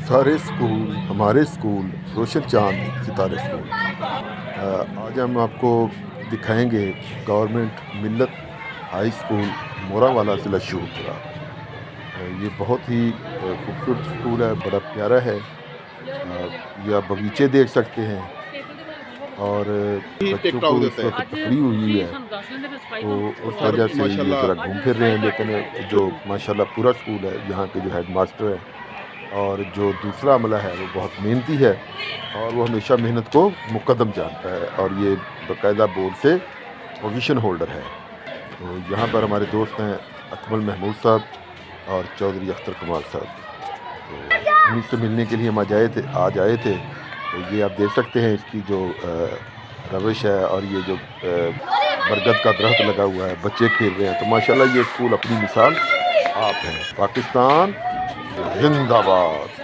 سارے اسکول ہمارے اسکول روشن چاند ستارے اسکول۔ آج ہم آپ کو دکھائیں گے گورنمنٹ ملت ہائی اسکول مورا والا ضلع شیو پورہ۔ یہ بہت ہی خوبصورت اسکول ہے، بڑا پیارا ہے۔ یہ آپ باغیچے دیکھ سکتے ہیں، اور بچوں کو اس وقت تفریح ہوئی ہے تو اس وجہ سے یہ ذرا گھوم پھر رہے ہیں۔ لیکن جو ماشاءاللہ پورا اسکول ہے، یہاں کے جو ہیڈ ماسٹر ہے اور جو دوسرا عملہ ہے وہ بہت محنتی ہے، اور وہ ہمیشہ محنت کو مقدم جانتا ہے، اور یہ باقاعدہ بورڈ سے پوزیشن ہولڈر ہے۔ تو یہاں پر ہمارے دوست ہیں اکمل محمود صاحب اور چودھری اختر کمال صاحب۔ تو انہیں سے ملنے کے لیے ہم آج آئے تھے۔ تو یہ آپ دیکھ سکتے ہیں اس کی جو روش ہے، اور یہ جو برگد کا درخت لگا ہوا ہے، بچے کھیل رہے ہیں۔ تو ماشاءاللہ یہ اسکول اپنی مثال آپ ہیں۔ پاکستان زندہ باد۔